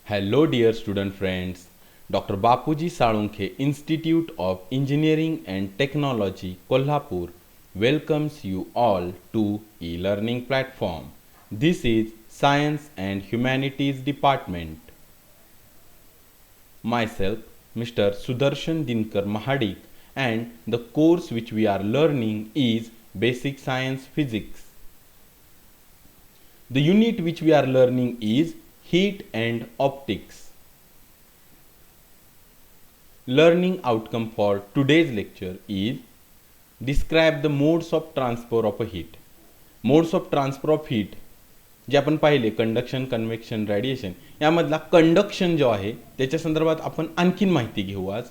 Hello dear student friends. Dr. Bapuji Salunke Institute of Engineering and Technology Kolhapur welcomes you all to e-learning platform. This is Science and Humanities Department. Myself Mr. Sudarshan Dinkar Mahadik, and the course which we are learning is Basic Science Physics. The unit which we are learning is Heat and Optics. Learning outcome for today's lecture is describe the modes of transfer of a heat. Modes of transfer of heat जे आपण पाहिले conduction, convection, radiation, यामधला conduction जो आहे त्याच्या संदर्भात आपण आणखीन माहिती घेऊ आज.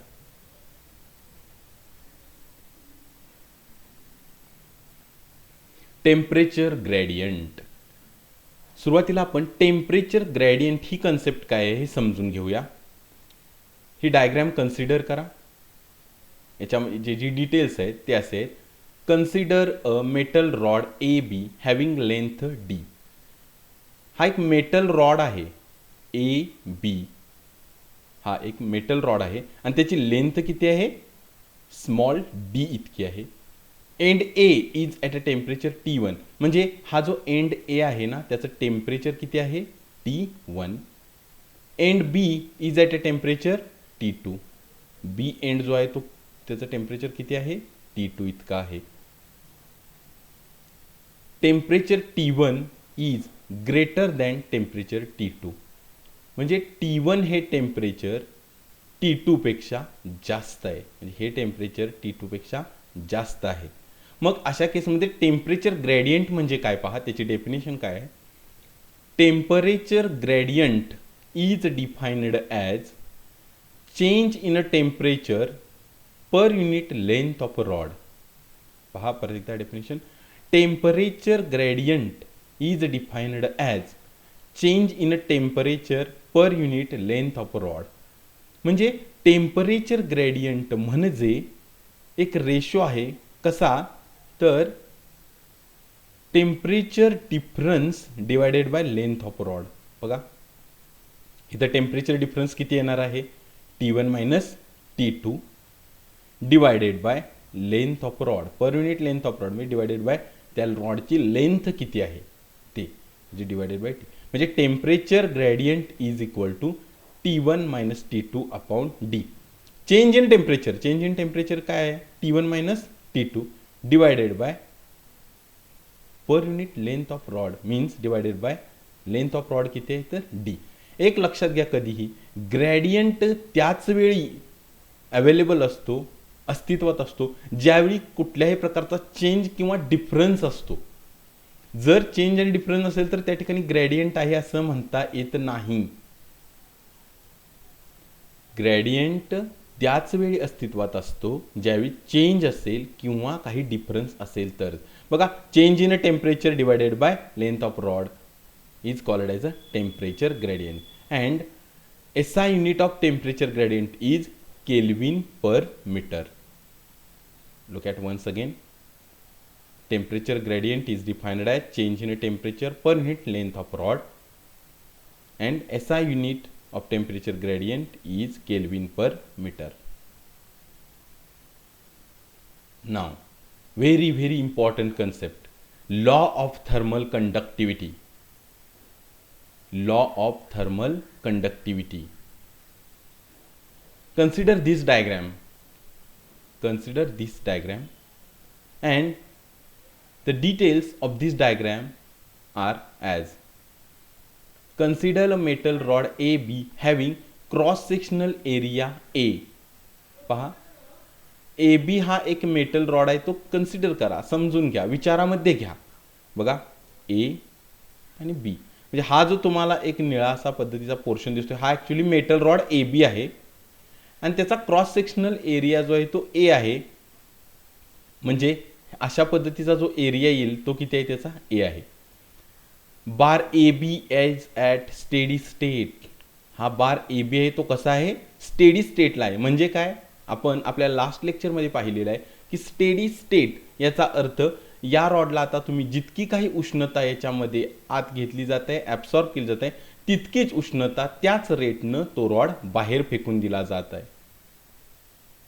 Temperature gradient. सुरुवातीला आपण टेम्परेचर ग्रेडियंट ही कन्सेप्ट काय आहे हे समजून घेऊया. ही डायग्राम कन्सिडर करा. याच्यामध्ये जी डिटेल्स आहेत ते असे आहेत. Consider a metal rod A B having length D. हा एक मेटल रॉड आहे ए बी. हा एक मेटल रॉड आहे आणि त्याची लेंथ किती आहे? स्मॉल डी इतकी आहे. End A is at a temperature T1. म्हणजे हा जो एंड ए आहे ना त्याचं टेम्परेचर किती आहे? T1. And B is at a temperature T2. B and जो आहे तो त्याचं टेम्परेचर किती आहे? T2 इतका आहे. Temperature T1 is greater than temperature T2. म्हणजे T1 हे टेम्परेचर T2 पेक्षा जास्त आहे. म्हणजे हे टेम्परेचर T2 पेक्षा जास्त आहे. मग अशा केसमध्ये टेम्परेचर ग्रेडियंट म्हणजे काय पहा, त्याची डेफिनेशन काय आहे. Temperature gradient is defined as change in a temperature per unit length of a rod. पहा परत एकदा definition. Temperature gradient is defined as change in a temperature per unit length of a rod. म्हणजे temperature gradient म्हणजे एक ratio आहे. कसा? तर temperature difference divided by length of rod. बघा इथं टेम्परेचर डिफरन्स किती येणार आहे? T1 minus T2 divided by length of rod. Per unit length of rod म्हणजे डिवायडेड बाय त्या रॉडची लेंथ किती आहे ते, म्हणजे डिवायडेड बाय टी. म्हणजे temperature gradient is equal to T1 minus T2 upon D. Change in temperature काय आहे? T1 minus T2 divided by per unit length of rod means divided by length of rod किती आहे तर D. एक लक्षात घ्या, कधीही ग्रेडियंट त्याच वेळी अवेलेबल असतो, अस्तित्वात असतो, ज्यावेळी कुठल्याही प्रकारचा चेंज किंवा डिफरन्स असतो. जर चेंज आणि डिफरन्स असेल तर त्या ठिकाणी ग्रेडियंट आहे असं म्हणता येत नाही. ग्रेडियंट त्याच वेळी अस्तित्वात असतो ज्यावेळी चेंज असेल किंवा काही डिफरन्स असेल तर. बघा change in a temperature divided by length of rod is called as a temperature gradient. And SI unit of temperature gradient is kelvin per metre. Look at once again. Temperature gradient is defined as change in a temperature per unit length of rod and SI unit of temperature gradient is Kelvin per meter. Now, very important concept, law of thermal conductivity. Law of thermal conductivity. Consider this diagram. And the details of this diagram are as. Consider a metal rod AB having cross-sectional area A. पहा AB हा एक metal rod आहे, तो consider करा, समजून घ्या, विचारामध्ये घ्या. बघा A आणि B. म्हणजे हा जो तुम्हाला एक निळा असा पद्धतीचा पोर्शन दिसतोय हा ॲक्च्युली मेटल रॉड AB आहे आणि त्याचा क्रॉस सेक्शनल एरिया जो आहे तो A आहे. म्हणजे अशा पद्धतीचा जो एरिया येईल तो किती आहे? त्याचा A आहे. Bar A B edge at steady state. हा बार ए बी आहे तो कसा आहे? स्टेडी स्टेटला आहे. म्हणजे काय? आपण आपल्या लास्ट लेक्चरमध्ये पाहिलेलं आहे की स्टेडी स्टेट याचा अर्थ या रॉडला आता तुम्ही जितकी काही उष्णता याच्यामध्ये आत घेतली जाते, ॲब्सॉर्ब केली जाते, तितकीच उष्णता त्याच रेटनं तो रॉड बाहेर फेकून दिला जात आहे.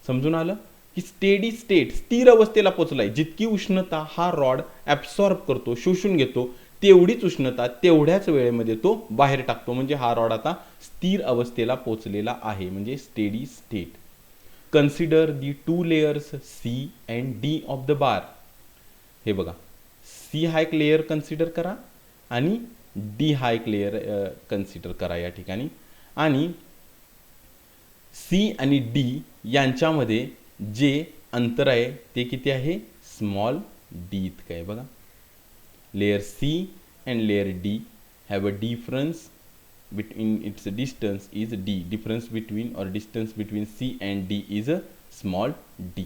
समजून आलं की स्टेडी स्टेट स्थिर अवस्थेला पोहोचलाय. जितकी उष्णता हा रॉड ॲब्सॉर्ब करतो, शोषून घेतो, तेवढीच उष्णता तेवढ्याच वेळेमध्ये तो बाहेर टाकतो. म्हणजे हा रॉड आता स्थिर अवस्थेला पोहोचलेला आहे, म्हणजे steady state. Consider the 2 layers C and D of the bar. हे बघा, C हा एक लेयर कन्सिडर करा आणि D हा एक लेयर कन्सिडर करा या ठिकाणी. आणि C आणि D यांच्यामध्ये जे अंतर आहे ते किती आहे? स्मॉल d इतकं आहे. बघा, layer C and layer D have a difference between its distance is d. Difference between or distance between C and D is a small d.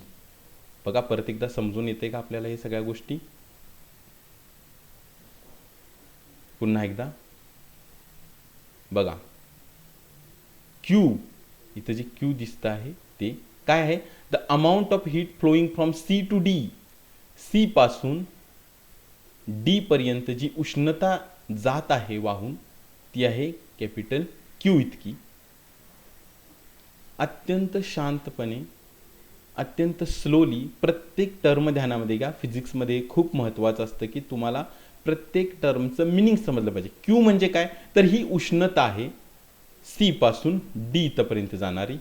बघा, परत एकदा समजून येते का आपल्याला हे सगळ्या गोष्टी? पुन्हा एकदा बघा, Q इथं जे Q दिसतं आहे ते काय आहे? The amount of heat flowing from C to D. C पासून D पर्यंत जी उष्णता जात आहे वाहून ती आहे कॅपिटल Q इतकी. अत्यंत शांतपणे, अत्यंत स्लोली प्रत्येक टर्म ध्यानामध्ये घ्या. फिजिक्समध्ये खूप महत्त्वाचं असतं की तुम्हाला प्रत्येक टर्मचं मिनिंग समजलं पाहिजे. Q म्हणजे काय? तर ही उष्णता आहे C पासून D इथपर्यंत जाणारी.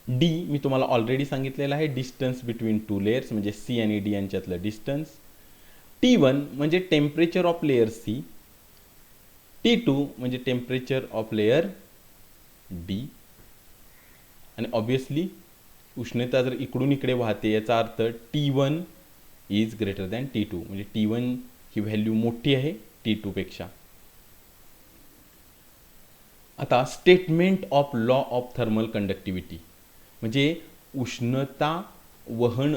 D मी तुम्हाला ऑलरेडी सांगितलेलं आहे, डिस्टन्स बिटवीन 2 लेयर्स, म्हणजे C आणि D यांच्यातलं डिस्टन्स. T1 म्हणजे temperature of layer C. T2 म्हणजे टेम्परेचर ऑफ लेयर D. आणि ऑब्विसली उष्णता जर इकडून इकडे वाहते याचा अर्थ T1 is greater than T2, म्हणजे T1 ही व्हॅल्यू मोठी आहे T2 पेक्षा. आता statement of law of thermal conductivity, म्हणजे उष्णता वहन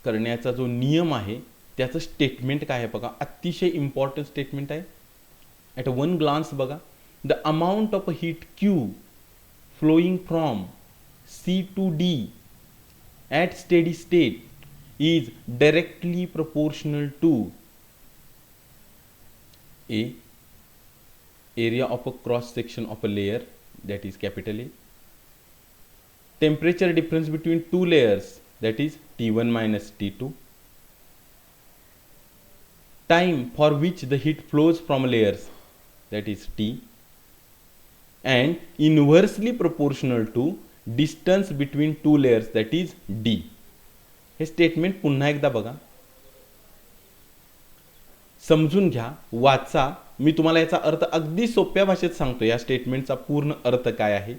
करण्याचा जो नियम आहे त्याचं स्टेटमेंट काय आहे बघा. अतिशय इम्पॉर्टंट स्टेटमेंट आहे. ॲट अ वन ग्लान्स बघा, the amount of heat Q flowing from C to D at steady state is directly proportional to A, area of a cross section of a layer, that is capital A. Temperature difference between 2 layers, that is T1 minus T2. Time for which the heat flows from layers, that is T. And inversely proportional to distance between 2 layers, that is D. हे statement पुन्हा एकदा बघा, समजून घ्या, वाचा. मी तुम्हाला याचा अर्थ अगदी सोप्या भाषेत सांगतो. या स्टेटमेंटचा पूर्ण अर्थ काय आहे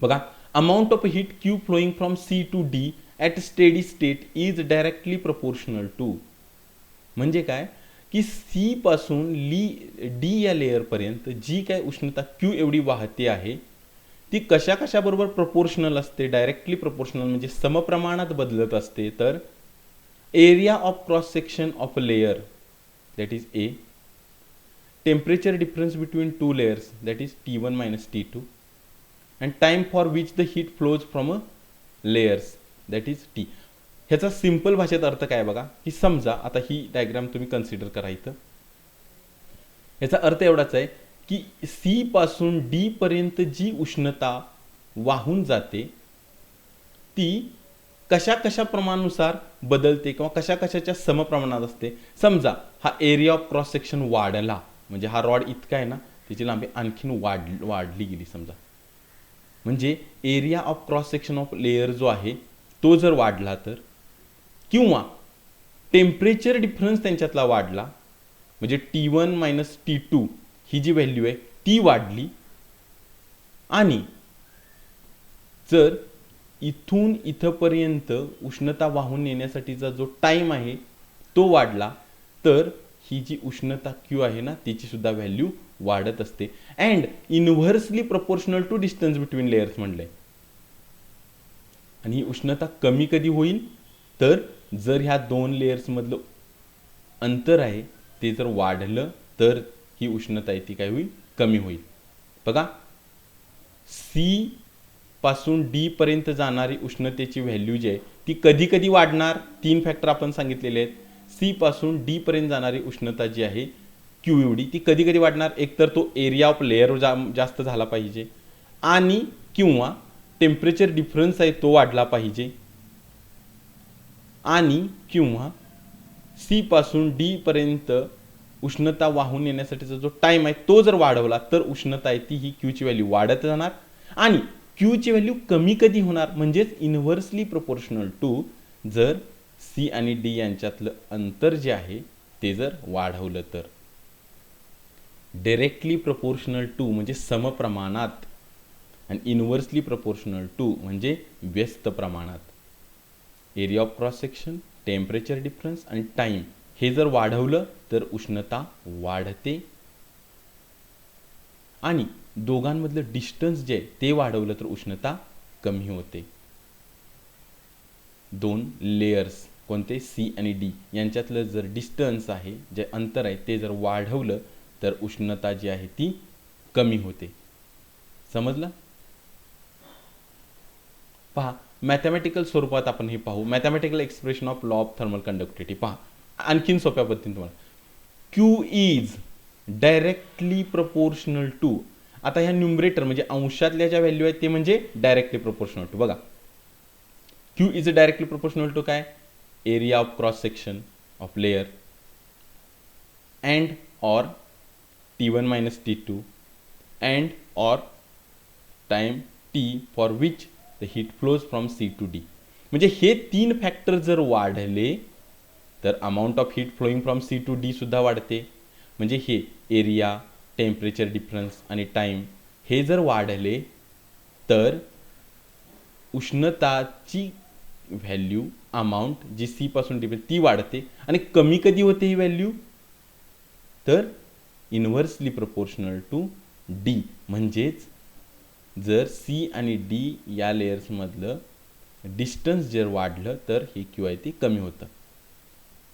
बघा. Amount of heat Q flowing from C to D at steady state is directly proportional to, म्हणजे काय की C पासून D या लेअरपर्यंत जी काय उष्णता Q एवढी वाहते आहे ती कशा कशाबरोबर प्रोपोर्शनल असते? डायरेक्टली प्रोपोर्शनल म्हणजे समप्रमाणात बदलत असते. तर area of cross section of a layer, that is A. Temperature difference between 2 layers, that is T1 minus T2, and time for which the heat flows from a layers, that is T. ह्याचा simple भाषेत अर्थ काय बघा की समजा आता ही diagram तुम्ही consider करा. इथं याचा अर्थ एवढाच आहे की C पासून D पर्यंत जी उष्णता वाहून जाते ती कशा कशा प्रमाणानुसार बदलते किंवा कशा कशाच्या समप्रमाणात असते. समजा हा एरिया ऑफ क्रॉस सेक्शन वाढला, म्हणजे हा रॉड इतका आहे ना, त्याची लांबी आणखीन वाढली गेली समजा, म्हणजे area of cross section of layer जो आहे तो जर वाढला तर, किंवा टेम्परेचर डिफरन्स त्यांच्यातला वाढला, म्हणजे T1 मायनस T2 ही जी व्हॅल्यू आहे ती वाढली, आणि जर इथून इथपर्यंत उष्णता वाहून येण्यासाठीचा जो टाइम आहे तो वाढला तर ही जी उष्णता Q आहे ना तिची सुद्धा व्हॅल्यू वाढत असते. And inversely proportional to distance between layers म्हणलंय. आणि ही उष्णता कमी कधी होईल तर जर ह्या 2 लेयर्स मधलं अंतर आहे ते जर वाढलं तर ही उष्णता आहे ती काय होईल? कमी होईल. बघा, C पासून D पर्यंत जाणारी उष्णतेची व्हॅल्यू जी आहे ती कधी कधी वाढणार. 3 फॅक्टर आपण सांगितलेले आहेत. C पासून D पर्यंत जाणारी उष्णता जी आहे क्यू एवढी, ती कधी कधी वाढणार, एकतर तो एरिया ऑफ लेअर जास्त झाला पाहिजे आणि किंवा टेम्परेचर डिफरन्स आहे तो वाढला पाहिजे आणि किंवा सी पासून डी पर्यंत उष्णता वाहून येण्यासाठीचा जो टाइम आहे तो जर वाढवला तर उष्णता आहे ती ही क्यूची व्हॅल्यू वाढत जाणार आणि क्यूची व्हॅल्यू कमी कधी होणार, म्हणजेच इन्व्हर्सली प्रोपोर्शनल टू जर सी आणि डी यांच्यातलं अंतर जे आहे ते जर वाढवलं तर. डायरेक्टली प्रोपोर्शनल टू म्हणजे समप्रमाणात आणि इन्व्हर्सली प्रोपोर्शनल टू म्हणजे व्यस्त प्रमाणात. Area of cross section, temperature difference आणि टाइम हे जर वाढवलं तर उष्णता वाढते आणि दोघांमधलं डिस्टन्स जे ते वाढवलं तर उष्णता कमी होते. दोन लेयर्स कोणते सी आणि डी यांच्यातलं जर डिस्टन्स आहे, जे अंतर आहे ते जर वाढवलं तर उष्णता जी आहे ती कमी होते. समजलं? पहा, मॅथमॅटिकल स्वरूपात आपण हे पाहू. Mathematical expression of law of thermal conductivity पहा आणखीन सोप्या पद्धतीने तुम्हाला. Q is directly proportional to, आता ह्या न्यूमरेटर म्हणजे अंशातल्या ज्या व्हॅल्यू आहेत ते म्हणजे डायरेक्टली प्रोपोर्शनल टू. बघा, Q is directly proportional to काय, area of cross section of layer and or T1 minus T2 and or time T for which the heat flows from C to D. म्हणजे हे तीन factor जर वाढले तर amount of heat flowing from C to D सुद्धा वाढते. म्हणजे हे एरिया, टेम्परेचर डिफरन्स आणि टाइम हे जर वाढले तर उष्णताची व्हॅल्यू अमाऊंट जी सी पासून डी ती वाढते आणि कमी कधी होते ही व्हॅल्यू तर इन्व्हर्सली प्रोपोर्शनल टू डी. म्हणजेच जर सी आणि डी या लेयर्समधलं डिस्टन्स जर वाढलं तर हे क्यू आहे ते कमी होतं.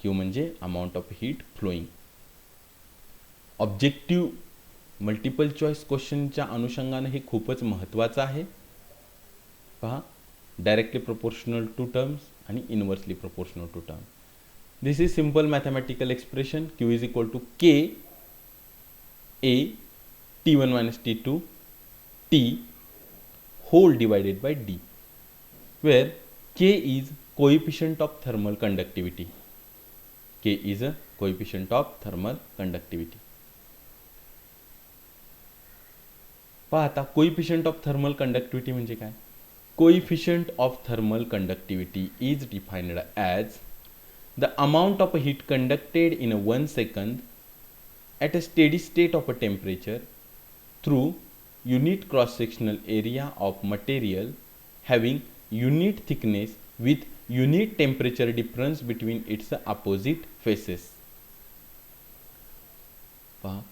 क्यू म्हणजे amount of heat flowing. Objective multiple choice क्वेश्चनच्या अनुषंगाने हे खूपच महत्त्वाचं आहे. पहा, डायरेक्टली प्रोपोर्शनल टू टर्म्स आणि inversely proportional to terms. This is simple mathematical expression. Q is equal to K A T1 minus T2 T whole divided by D, where K is coefficient of thermal conductivity. K is a coefficient of thermal conductivity. पहा आता coefficient of thermal conductivity म्हणजे काय. Coefficient of thermal conductivity is defined as the amount of heat conducted in 1 second at a steady state of a temperature through unit cross-sectional area of material having unit thickness with unit temperature difference between its opposite faces. पहा,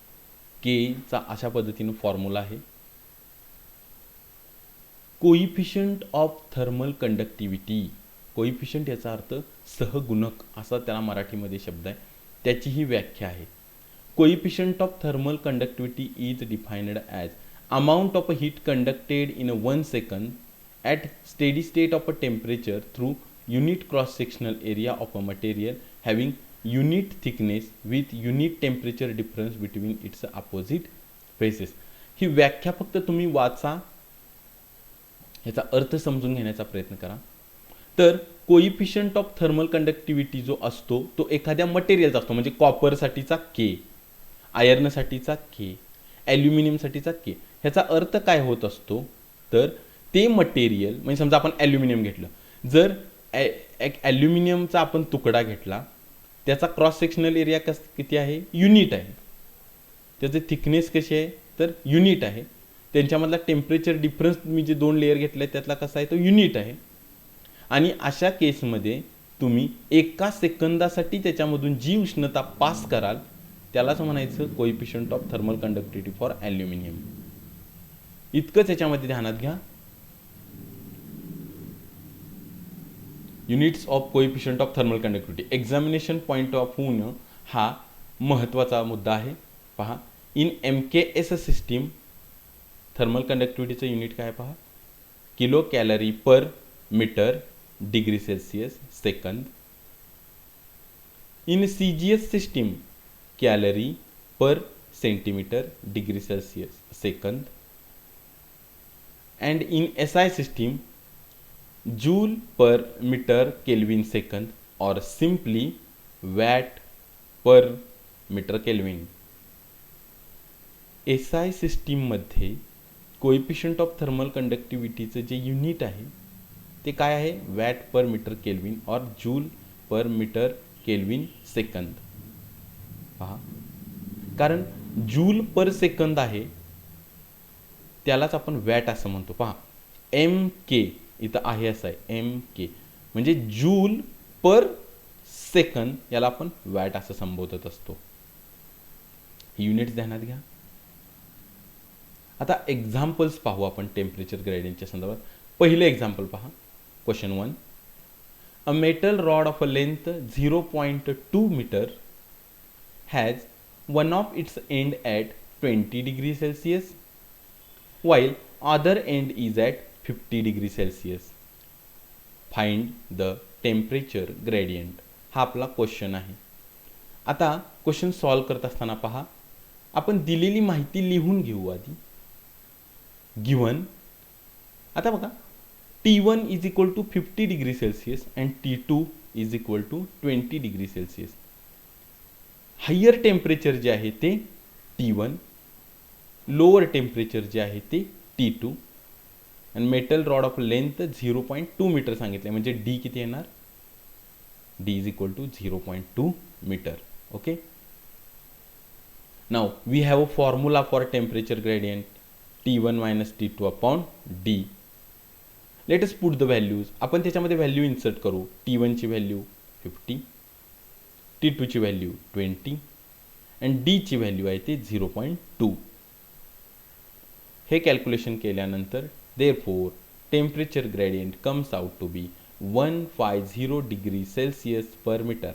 के चा अशा पद्धतीने formula आहे. Coefficient of thermal conductivity, coefficient याचा अर्थ सहगुणक असा त्याला मराठीमध्ये शब्द आहे, त्याची ही व्याख्या आहे. Coefficient of thermal conductivity is defined as amount of heat conducted in 1 second at steady state of a temperature through unit cross-sectional area of a material having unit thickness with unit temperature difference between its opposite faces. ही व्याख्या फक्त तुम्ही वाचा, याचा अर्थ समजून घेण्याचा प्रयत्न करा. तर कोइफिशियंट ऑफ थर्मल कंडक्टिव्हिटी जो असतो तो एखाद्या मटेरियलचा असतो. म्हणजे कॉपरसाठीचा के, आयर्नसाठीचा के, ॲल्युमिनियमसाठीचा के. ह्याचा अर्थ काय होत असतो तर ते मटेरियल म्हणजे समजा आपण ॲल्युमिनियम घेतलं, जर एक ॲल्युमिनियमचा आपण तुकडा घेतला, त्याचा क्रॉस सेक्शनल एरिया किती आहे, युनिट आहे. त्याचे थिकनेस कशी आहे तर युनिट आहे. त्यांच्यामधला टेम्परेचर डिफरन्स मी जे दोन लेअर घेतले त्यातला कसा आहे तो युनिट आहे. आणि अशा केसमध्ये तुम्ही एका सेकंदासाठी त्याच्यामधून जी उष्णता पास कराल त्यालाच म्हणायचं coefficient of thermal conductivity for aluminium. इतकंच याच्यामध्ये ध्यानात घ्या. Units of coefficient of thermal conductivity examination point of व्ह्यूनं हा महत्त्वाचा मुद्दा आहे. पहा, इन MKS सिस्टीम थर्मल कंडक्टिव्हिटीचं युनिट काय पहा, kilo calorie per metre degree Celsius second. In CGS system calorie per centimeter degree Celsius second, and in SI system joule per meter Kelvin second or simply watt per metre kelvin. SI सिस्टीममध्ये coefficient of thermal कंडक्टिव्हिटीचं जे unit आहे ते काय आहे, watt per metre kelvin or joule per metre kelvin second. पहा, कारण joule per second आहे त्यालाच आपण वॅट असं म्हणतो. पहा, एम के इथं आहे असं आहे, एम के म्हणजे जूल पर सेकंद, याला आपण वॅट असं संबोधत असतो. युनिट्स ध्यानात घ्या. आता एक्झाम्पल्स पाहू आपण टेम्परेचर ग्रेडियंटच्या संदर्भात. पहिले एक्झाम्पल पहा, question 1. A metal rod of a length 0.2 metre has one of its end at 20 degree Celsius while other end is at 50 degree Celsius. Find the temperature gradient. हा आपला क्वेश्चन आहे. आता question solve करत असताना पहा, आपण दिलेली माहिती लिहून घेऊ आधी. गिवन, आता बघा, T1 is equal to 50 degree Celsius and T2 is equal to 20 degree Celsius. Higher temperature जे आहे ते T1, लोअर टेम्परेचर जे आहे ते T2, आणि metal rod of length 0.2 metre सांगितले, म्हणजे डी किती येणार, D is equal to 0.2 metre. Okay, now we have a formula for temperature gradient T1 minus T2 upon D. Let us put the values. आपण त्याच्यामध्ये value insert करू. T1 ची value 50, T2 ची value 20 आणि D ची value आहे ते 0.2. हे कॅल्क्युलेशन केल्यानंतर therefore temperature gradient comes out to be 150 degree Celsius per metre,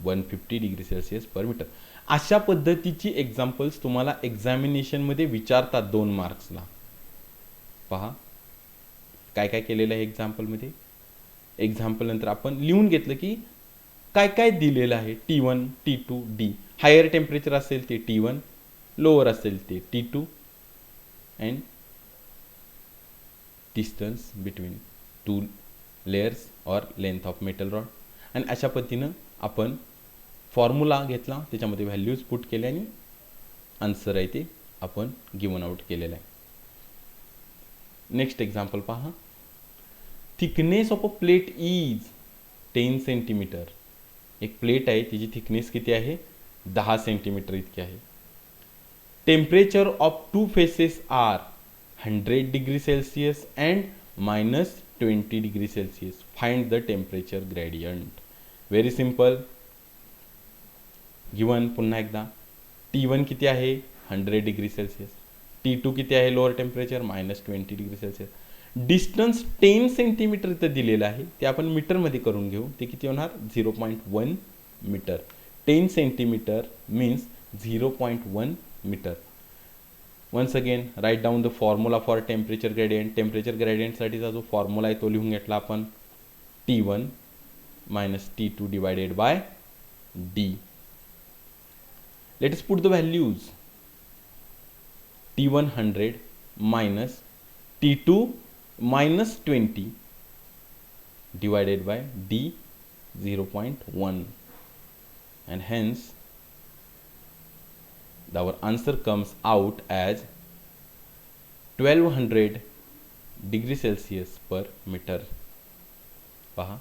150 degree Celsius per metre. अशा पद्धतीची एक्झाम्पल्स तुम्हाला एक्झामिनेशनमध्ये विचारतात 2 मार्क्सला. पहा काय काय केलेलं आहे एक्झाम्पलमध्ये. एक्झाम्पल नंतर आपण लिहून घेतलं की काय काय दिलेलं आहे. T1, T2, D. Higher temperature असेल ते T1, लोअर असेल ते T2, and distance between two layers or length of metal rod. आणि अशा पद्धतीनं आपण फॉर्म्युला घेतला, त्याच्यामध्ये व्हॅल्यूज पुट केल्या आणि आन्सर आहे ते आपण गिवन आउट केलेलं आहे. नेक्स्ट एक्झाम्पल पहा. Thickness of a plate is 10 centimetre. एक प्लेट आहे, तिची थिकनेस किती आहे, 10 सेंटीमीटर इतकी आहे. Temperature of two faces are 100 degree Celsius and minus 20 degree Celsius. Find the temperature gradient. Very simple. Given पुन्हा एकदा, T1 किती आहे, 100 डिग्री सेल्सियस. T2 किती आहे, lower temperature minus 20 degree Celsius. Distance 10 centimetre इथं दिलेलं आहे, ते आपण मीटरमध्ये करून घेऊ. ते किती होणार, 0.1 metre. 10 centimetre means 0.1 meter. Once again write down the formula for temperature gradient. Temperature gradient साठीचा जो फॉर्म्युला आहे तो लिहून घेतला आपण, T1 minus T2 divided by D. Let us put the values. T1 100 minus T2 minus 20 divided by D 0.1, and hence our answer comes out as 1200 degree Celsius per metre. पहा,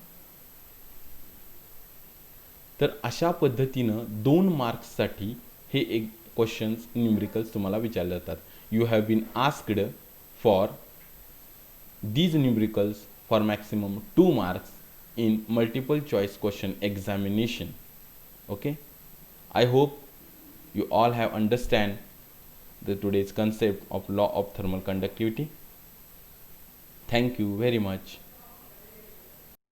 तर अशा पद्धतीनं 2 मार्क्ससाठी हे एक क्वेश्चन्स न्यूमरिकल्स तुम्हाला विचारले जातात. You have been asked for these numericals for maximum 2 marks in multiple choice question examination. Okay, I hope you all have understand the today's concept of law of thermal conductivity. Thank you very much.